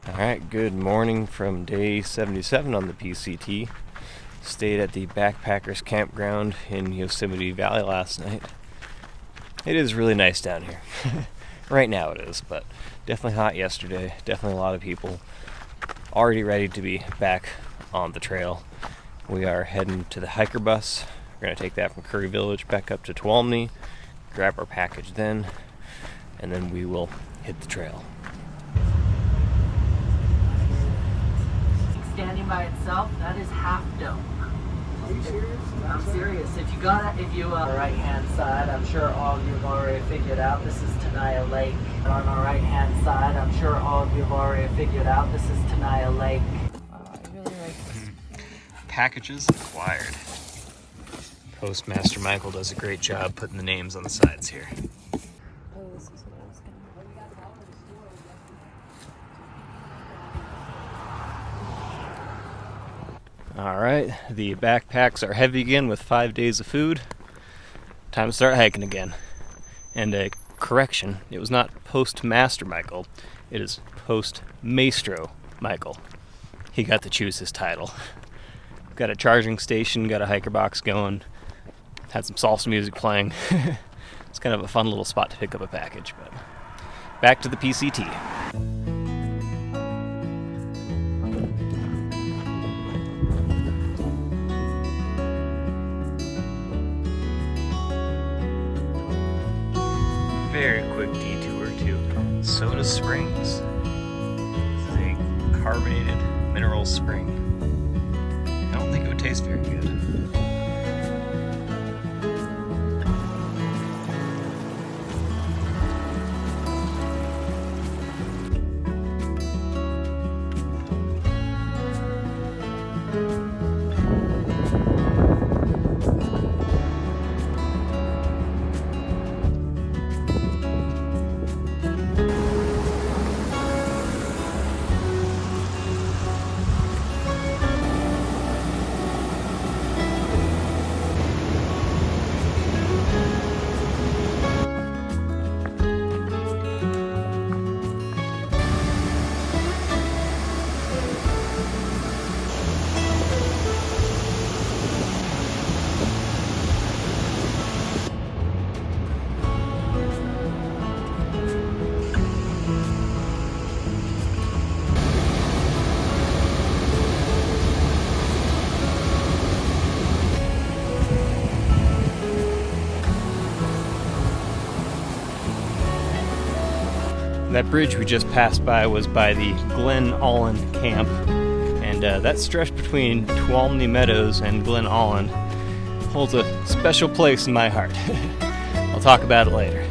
Alright, good morning from day 77 on the PCT. Stayed at the Backpackers Campground in Yosemite Valley last night. It is really nice down here. Right now it is, but definitely hot yesterday. Definitely a lot of people already ready to be back on the trail. We are heading to the hiker bus. We're going to take that from Curry Village back up to Tuolumne, grab our package then, and then we will hit the trail. Standing by itself, that is half dome. Are you serious? I'm serious. If you on the right hand side, I'm sure all of you have already figured out this is Tenaya Lake. On our right hand side, I'm sure all of you have already figured out this is Tenaya Lake. I really like this. Packages acquired. Postmaster Michael does a great job putting the names on the sides here. Oh, this is what I was gonna. Alright, the backpacks are heavy again with 5 days of food. Time to start hiking again. And a correction, it was not Postmaster Michael, it is Postmaestro Michael. He got to choose his title. Got a charging station, got a hiker box going, had some salsa music playing. It's kind of a fun little spot to pick up a package, but back to the PCT. Very quick detour to Soda Springs. This is a carbonated mineral spring. I don't think it would taste very good. That bridge we just passed by was by the Glen Allen camp, and that stretch between Tuolumne Meadows and Glen Allen holds a special place in my heart. I'll talk about it later.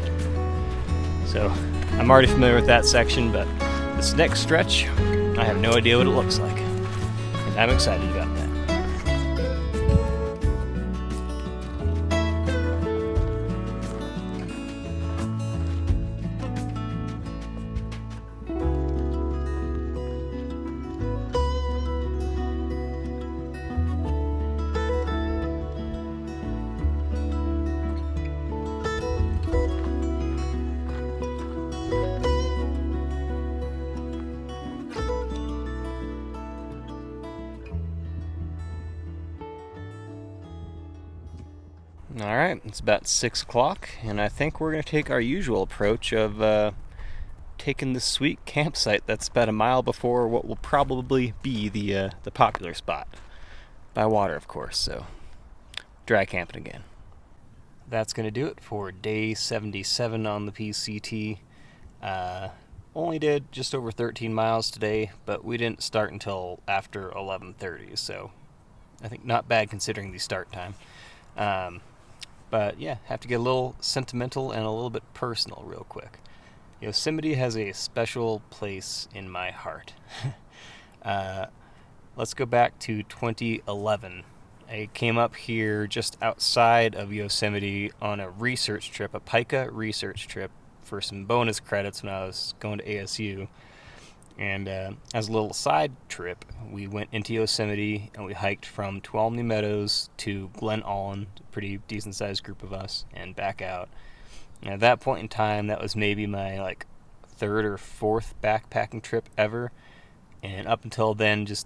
So, I'm already familiar with that section, but this next stretch, I have no idea what it looks like, and I'm excited about that. Alright, it's about 6 o'clock, and I think we're going to take our usual approach of taking this sweet campsite that's about a mile before what will probably be the popular spot. By water, of course, so dry camping again. That's going to do it for day 77 on the PCT. Only did just over 13 miles today, but we didn't start until after 11:30, so I think not bad considering the start time. But yeah, have to get a little sentimental and a little bit personal real quick. Yosemite has a special place in my heart. Let's go back to 2011. I came up here just outside of Yosemite on a research trip, a pica research trip, for some bonus credits when I was going to ASU. And as a little side trip, we went into Yosemite and we hiked from Tuolumne Meadows to Glen Allen, a pretty decent-sized group of us, and back out. And at that point in time, that was maybe my third or fourth backpacking trip ever, And up until then, just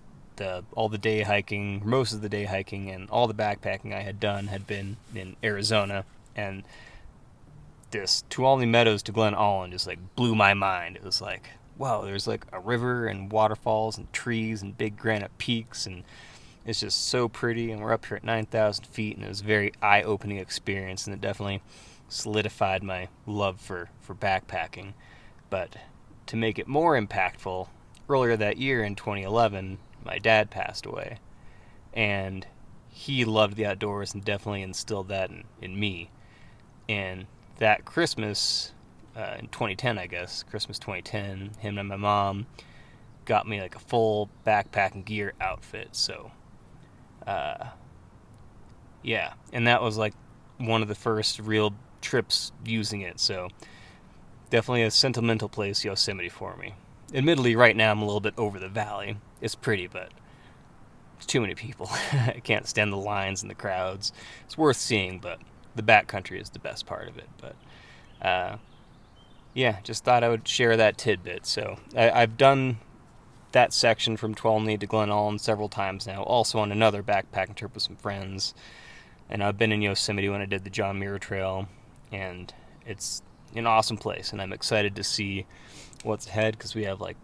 all the day hiking, most of the day hiking, and all the backpacking I had done had been in Arizona. And this Tuolumne Meadows to Glen Allen just like blew my mind. It was like, wow, there's like a river and waterfalls and trees and big granite peaks, and it's just so pretty. And we're up here at 9,000 feet, and it was a very eye-opening experience, and it definitely solidified my love for backpacking. But to make it more impactful, earlier that year in 2011, my dad passed away, and he loved the outdoors and definitely instilled that in me. And that Christmas, in 2010, I guess, Christmas 2010, him and my mom got me like a full backpacking gear outfit. So, yeah, and that was like one of the first real trips using it. So, definitely a sentimental place, Yosemite, for me. Admittedly, right now I'm a little bit over the valley. It's pretty, but it's too many people. I can't stand the lines and the crowds. It's worth seeing, but the backcountry is the best part of it. But yeah, just thought I would share that tidbit. So I've done that section from Tuolumne to Glen Allen several times now, also on another backpacking trip with some friends. And I've been in Yosemite when I did the John Muir Trail, and it's an awesome place, and I'm excited to see what's ahead, because we have like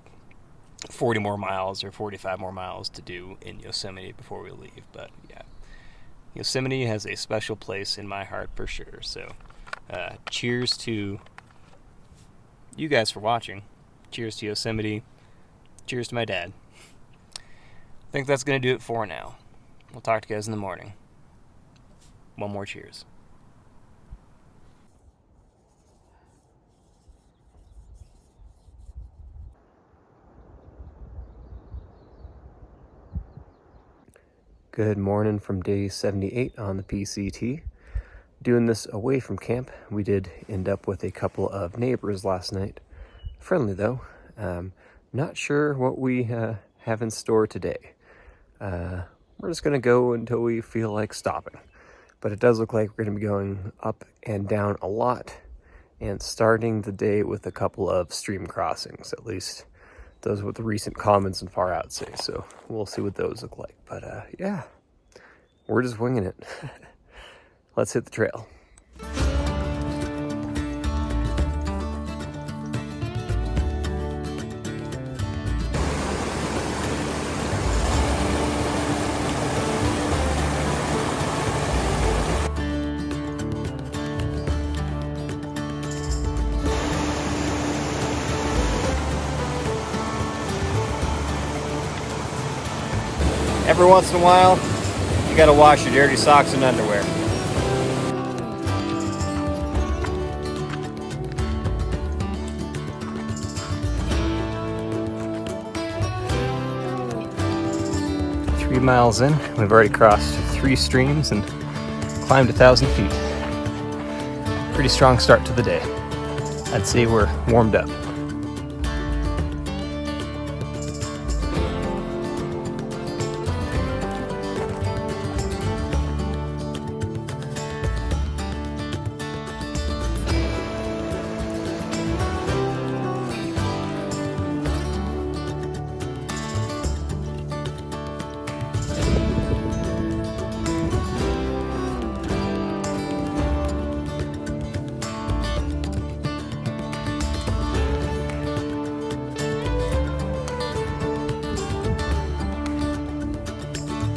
40 more miles or 45 more miles to do in Yosemite before we leave. But yeah, Yosemite has a special place in my heart for sure. So cheers to you guys for watching. Cheers to Yosemite. Cheers to my dad. I think that's going to do it for now. We'll talk to you guys in the morning. One more cheers. Good morning from day 78 on the PCT. Doing this away from camp. We did end up with a couple of neighbors last night. Friendly though. Not sure what we have in store today. We're just going to go until we feel like stopping. But it does look like we're going to be going up and down a lot, and starting the day with a couple of stream crossings. At least those are what the recent comments and far out say. So we'll see what those look like. But yeah, we're just winging it. Let's hit the trail. Every once in a while, you gotta wash your dirty socks and underwear. Three miles in, we've already crossed 3 streams and climbed 1,000 feet. Pretty strong start to the day. I'd say we're warmed up.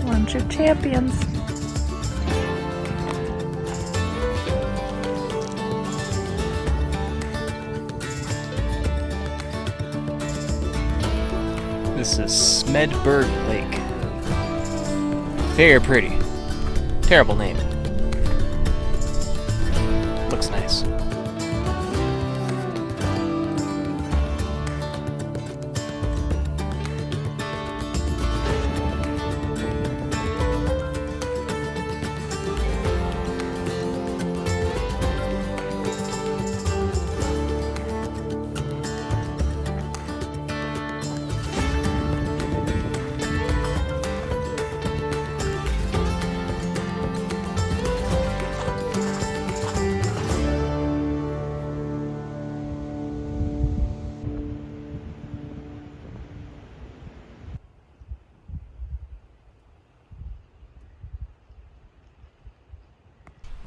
Bunch of champions. This is Smedberg Lake. Very pretty. Terrible name. Looks nice.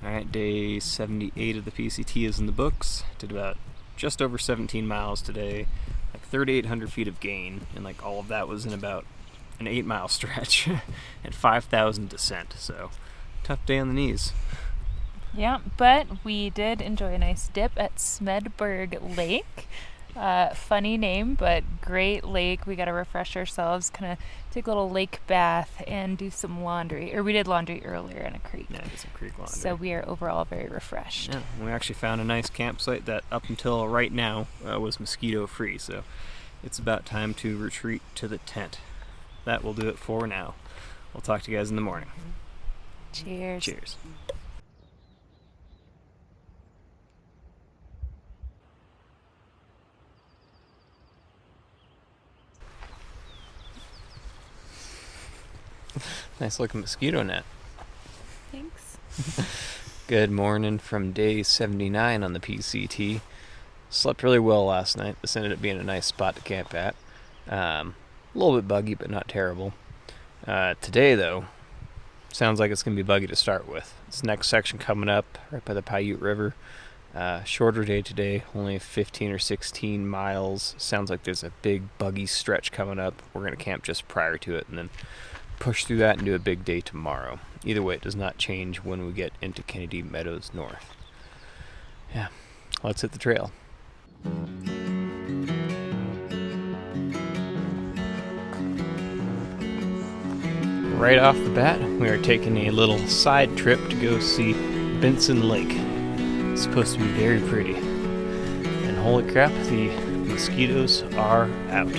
Alright, day 78 of the PCT is in the books. Did about just over 17 miles today, like 3,800 feet of gain, and like all of that was in about an 8-mile stretch and 5,000 descent, so tough day on the knees. Yeah, but we did enjoy a nice dip at Smedberg Lake. Funny name, but great lake. We got to refresh ourselves, kind of take a little lake bath and do some laundry. Or we did laundry earlier in a creek. Yeah, did some creek laundry. So we are overall very refreshed. Yeah, we actually found a nice campsite that up until right now was mosquito free, so it's about time to retreat to the tent. That will do it for now. We'll talk to you guys in the morning. Cheers. Cheers. Nice looking mosquito net. Thanks. Good morning from day 79 on the PCT. Slept really well last night. This ended up being a nice spot to camp at. A little bit buggy, but not terrible. Today, though, sounds like it's going to be buggy to start with. This next section coming up right by the Paiute River. Shorter day today, only 15 or 16 miles. Sounds like there's a big buggy stretch coming up. We're going to camp just prior to it and then push through that and do a big day tomorrow. Either way, it does not change when we get into Yosemite Meadows North. Yeah, let's hit the trail. Right off the bat, we are taking a little side trip to go see Benson Lake. It's supposed to be very pretty. And holy crap, the mosquitoes are out.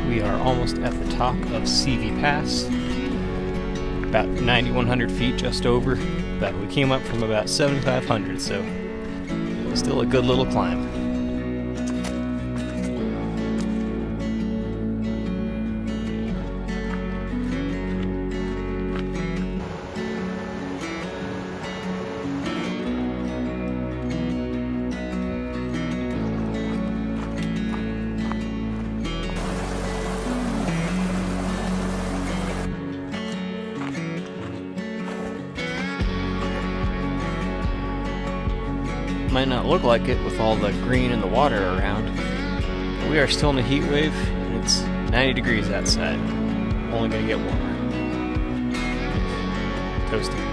We are almost at the top of CV Pass, about 9,100 feet, just over. But we came up from about 7,500, so still a good little climb. Might not look like it with all the green and the water around. We are still in a heat wave, and it's 90 degrees outside. Only gonna get warmer. Toasty.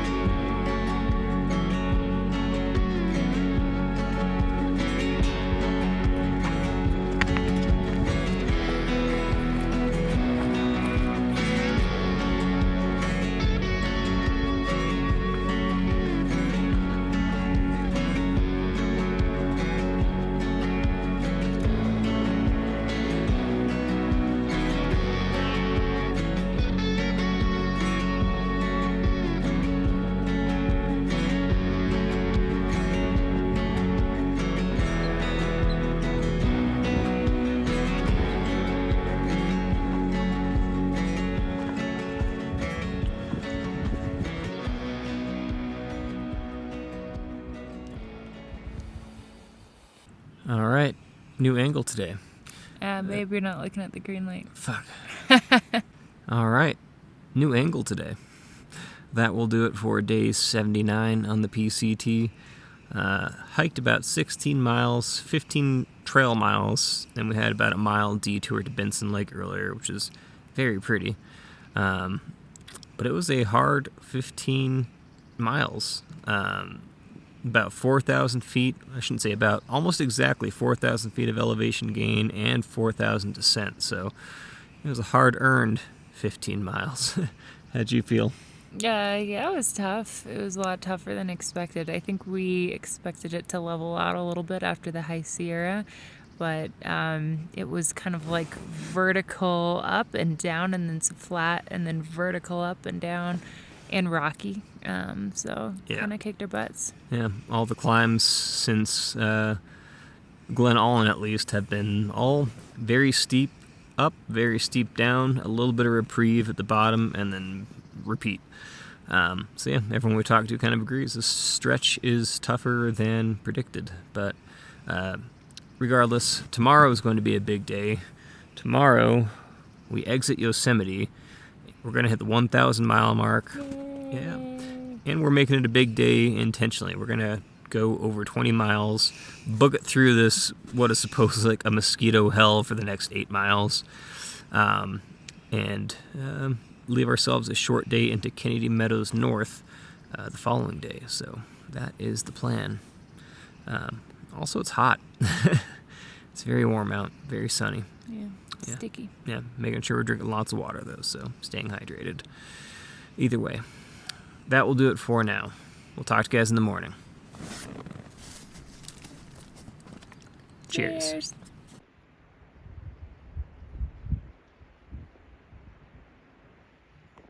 All right, new angle today. Maybe you're not looking at the green light. Fuck. All right, new angle today. That will do it for day 79 on the PCT. Hiked about 16 miles, 15 trail miles, and we had about a mile detour to Benson Lake earlier, which is very pretty. But it was a hard 15 miles. About 4,000 feet, I shouldn't say about, almost exactly 4,000 feet of elevation gain and 4,000 descent. So it was a hard-earned 15 miles. How'd you feel? Yeah, it was tough. It was a lot tougher than expected. I think we expected it to level out a little bit after the High Sierra, but it was kind of like vertical up and down, and then some flat, and then vertical up and down, and rocky. So Yeah. kind of kicked our butts. Yeah, all the climbs since Glen Allen at least have been all very steep up, very steep down, a little bit of reprieve at the bottom, and then repeat. So yeah, everyone we talk to kind of agrees this stretch is tougher than predicted. But regardless, tomorrow is going to be a big day. Tomorrow, we exit Yosemite. We're going to hit the 1,000 mile mark. Yeah. And we're making it a big day intentionally. We're going to go over 20 miles, book it through this, what is supposedly like a mosquito hell for the next 8 miles, and leave ourselves a short day into Kennedy Meadows North the following day. So that is the plan. Also, it's hot. It's very warm out, very sunny. Yeah, sticky. Yeah, making sure we're drinking lots of water, though, so staying hydrated. Either way, that will do it for now. We'll talk to you guys in the morning. Cheers.